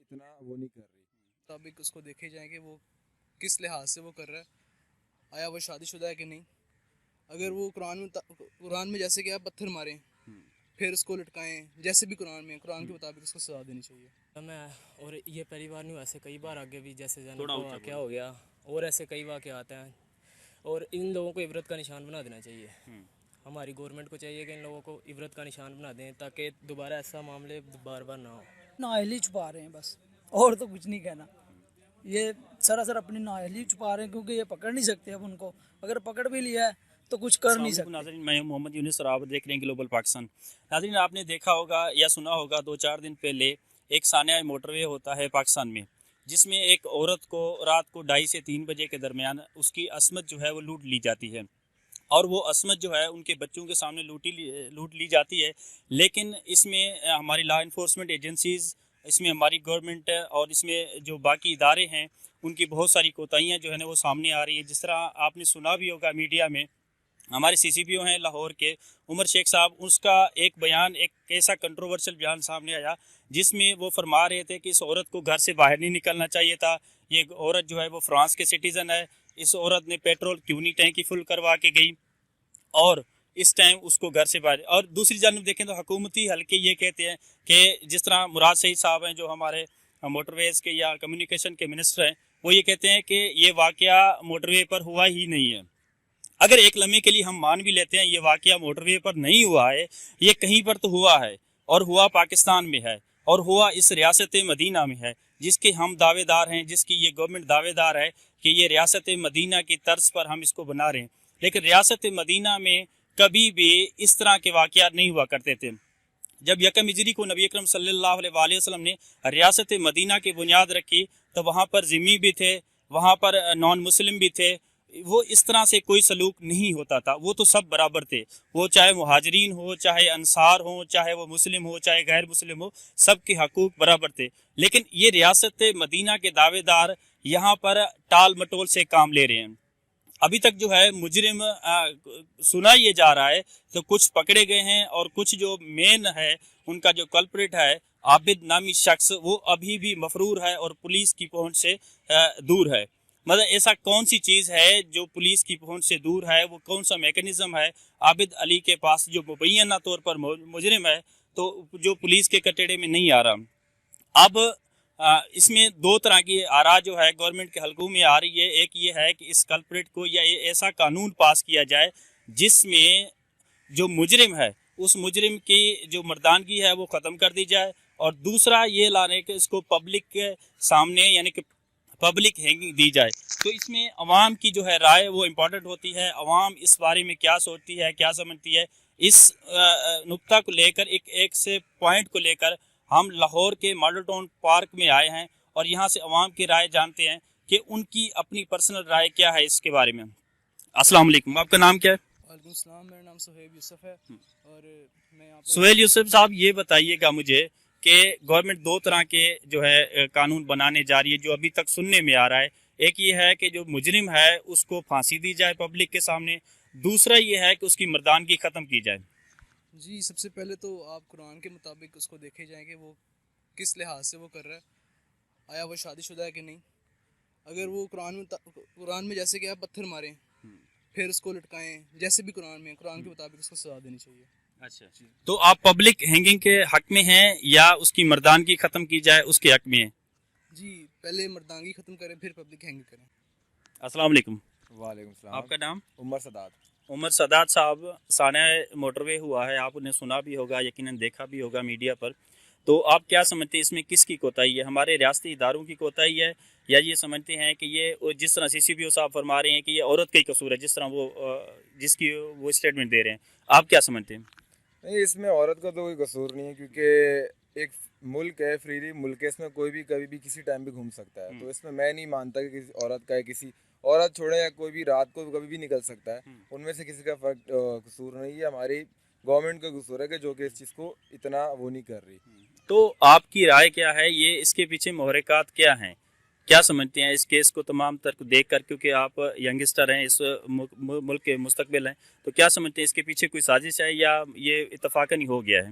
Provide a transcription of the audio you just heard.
اتنا وہ نہیں کر رہی. مطابق اس کو دیکھے جائیں کہ وہ کس لحاظ سے وہ کر رہا ہے، آیا وہ شادی شدہ ہے کہ نہیں. اگر وہ قرآن میں جیسے کہ آپ پتھر ماریں پھر اس کو لٹکائیں، جیسے بھی قرآن کے مطابق اس کو سزا دینی چاہیے. میں اور یہ پہلی بار نہیں ہوا، ایسے کئی بار آگے بھی جیسے زینب کو واقعہ ہو گیا اور ایسے کئی واقعات ہیں، اور ان لوگوں کو عبرت کا نشان بنا دینا چاہیے. ہماری گورنمنٹ کو چاہیے کہ ان لوگوں کو عبرت کا نشان بنا دیں تاکہ دوبارہ ایسا معاملے بار بار نہ ہو. نااہلی چھپا رہے ہیں بس، اور تو کچھ نہیں کہنا. یہ سراسر اپنی نااہلی چھپا رہے ہیں کیونکہ یہ پکڑ نہیں سکتے. اب ان کو اگر پکڑ بھی لیا ہے تو کچھ کر نہیں سکتے. ناظرین، میں محمد یونس اور آپ دیکھ رہے ہیں گلوبل پاکستان. ناظرین، آپ نے دیکھا ہوگا یا سنا ہوگا 2-4 دن پہلے ایک سانحہ موٹر وے ہوتا ہے پاکستان میں، جس میں ایک عورت کو رات کو 2:30 سے 3 بجے کے درمیان اس کی عصمت جو ہے وہ لوٹ لی جاتی ہے، اور وہ عصمت جو ہے ان کے بچوں کے سامنے لوٹ لی جاتی ہے. لیکن اس میں ہماری لا انفورسمنٹ ایجنسیز، اس میں ہماری گورنمنٹ اور اس میں جو باقی ادارے ہیں ان کی بہت ساری کوتاہیاں جو ہے نا وہ سامنے آ رہی ہیں. جس طرح آپ نے سنا بھی ہوگا میڈیا میں، ہمارے CCPO ہیں لاہور کے عمر شیخ صاحب، اس کا ایک بیان، ایک ایسا کنٹروورشل بیان سامنے آیا جس میں وہ فرما رہے تھے کہ اس عورت کو گھر سے باہر نہیں نکلنا چاہیے تھا. یہ عورت جو ہے وہ فرانس کے سٹیزن ہے، اس عورت نے پیٹرول کیوں نہیں ٹینکی فل کروا کے گئی اور اس ٹائم اس کو گھر سے باہر. اور دوسری جانب دیکھیں تو حکومتی حلقے یہ کہتے ہیں کہ جس طرح مراد سعید صاحب ہیں جو ہمارے موٹر ویز کے یا کمیونیکیشن کے منسٹر ہیں، وہ یہ کہتے ہیں کہ یہ واقعہ موٹر وے پر ہوا ہی نہیں ہے. اگر ایک لمحے کے لیے ہم مان بھی لیتے ہیں یہ واقعہ موٹر وے پر نہیں ہوا ہے، یہ کہیں پر تو ہوا ہے، اور ہوا پاکستان میں ہے، اور ہوا اس ریاست مدینہ میں ہے، جس کے ہم دعوے دار ہیں، جس کی یہ گورنمنٹ دعوے دار ہے کہ یہ ریاست مدینہ کی طرز پر ہم اس کو بنا رہے ہیں. لیکن ریاست مدینہ میں کبھی بھی اس طرح کے واقعات نہیں ہوا کرتے تھے. جب 1 ہجری کو نبی اکرم صلی اللہ علیہ وسلم نے ریاست مدینہ کی بنیاد رکھی تو وہاں پر ذمی بھی تھے، وہاں پر نان مسلم بھی تھے. وہ اس طرح سے کوئی سلوک نہیں ہوتا تھا، وہ تو سب برابر تھے، وہ چاہے مہاجرین ہو، چاہے انصار ہوں، چاہے وہ مسلم ہو، چاہے غیر مسلم ہو، سب کے حقوق برابر تھے. لیکن یہ ریاست مدینہ کے دعوے دار یہاں پر ٹال مٹول سے کام لے رہے ہیں. ابھی تک جو ہے مجرم سنا یہ جا رہا ہے تو کچھ پکڑے گئے ہیں، اور کچھ جو مین ہے ان کا جو کلپریٹ ہے عابد نامی شخص، وہ ابھی بھی مفرور ہے اور پولیس کی پہنچ سے دور ہے. مطلب ایسا کون سی چیز ہے جو پولیس کی پہنچ سے دور ہے؟ وہ کون سا میکانزم ہے عابد علی کے پاس جو مبینہ طور پر مجرم ہے تو جو پولیس کے کٹڑے میں نہیں آ رہا؟ اب اس میں 2 طرح کی آراء جو ہے گورنمنٹ کے حلقوں میں آ رہی ہے. ایک یہ ہے کہ اس کلپریٹ کو یا ایسا قانون پاس کیا جائے جس میں جو مجرم ہے اس مجرم کی جو مردانگی ہے وہ ختم کر دی جائے، اور دوسرا یہ لانے کہ اس کو پبلک کے سامنے یعنی کہ پبلک ہینگنگ دی جائے. تو اس میں عوام کی جو ہے رائے وہ امپورٹنٹ ہوتی ہے. عوام اس بارے میں کیا سوچتی ہے، کیا سمجھتی ہے، اس نقطہ کو لے کر ایک سے پوائنٹ کو لے کر ہم لاہور کے ماڈل ٹاؤن پارک میں آئے ہیں اور یہاں سے عوام کی رائے جانتے ہیں کہ ان کی اپنی پرسنل رائے کیا ہے اس کے بارے میں. السلام علیکم، آپ کا نام کیا ہے؟ وعلیکم السلام، میرا نام سہیل یوسف ہے. اور میں سہیل یوسف صاحب، یہ بتائیے گا مجھے کہ گورنمنٹ 2 طرح کے جو ہے قانون بنانے جا رہی ہے جو ابھی تک سننے میں آ رہا ہے. ایک یہ ہے کہ جو مجرم ہے اس کو پھانسی دی جائے پبلک کے سامنے، دوسرا یہ ہے کہ اس کی مردانگی ختم کی جائے. جی، سب سے پہلے تو آپ قرآن کے مطابق اس کو دیکھے جائیں کہ وہ کس لحاظ سے وہ کر رہا ہے، آیا وہ شادی شدہ ہے کہ نہیں. اگر وہ قرآن میں جیسے کہ آپ پتھر ماریں پھر اس کو لٹکائیں، جیسے بھی قرآن کے مطابق اس کو سزا دینی چاہیے. اچھا، تو آپ پبلک ہینگنگ کے حق میں ہیں یا اس کی مردانگی ختم کی جائے اس کے حق میں ہیں؟ جی، پہلے مردانگی ختم کریں پھر پبلک ہینگ کریں. السلام علیکم. وعلیکم السلام. آپ کا نام؟ عمر سداد. عمر سداد صاحب، سانحہ موٹر وے ہوا ہے، آپ نے سنا بھی ہوگا، یقیناً دیکھا بھی ہوگا میڈیا پر. تو آپ کیا سمجھتے ہیں اس میں کس کی کوتاہی ہے؟ ہمارے ریاستی اداروں کی کوتاہی ہے یا یہ سمجھتے ہیں کہ یہ جس طرح CCPO صاحب فرما رہے ہیں کہ یہ عورت کا ہی قصور ہے، جس طرح وہ جس کی وہ اسٹیٹمنٹ دے رہے ہیں؟ آپ کیا سمجھتے ہیں؟ نہیں، اس میں عورت کا تو کوئی قصور نہیں ہے کیونکہ ایک ملک ہے، فریلی ملک ہے، اس میں کوئی بھی کبھی بھی کسی ٹائم بھی گھوم سکتا ہے. تو اس میں نہیں مانتا کہ کسی عورت کا ہے، کسی عورت چھوڑے یا کوئی بھی رات کو کبھی بھی نکل سکتا ہے. ان میں سے کسی کا فرق قصور نہیں ہے، ہماری گورنمنٹ کا قصور ہے کہ جو کہ اس چیز کو اتنا وہ نہیں کر رہی. تو آپ کی رائے کیا ہے؟ یہ اس کے پیچھے محرکات کیا ہیں؟ کیا سمجھتے ہیں اس کیس کو تمام تر کو دیکھ کر؟ کیونکہ آپ ینگسٹر ہیں، اس ملک کے مستقبل ہیں، تو کیا سمجھتے ہیں اس کے پیچھے کوئی سازش ہے یا یہ اتفاقاً ہی ہو گیا ہے؟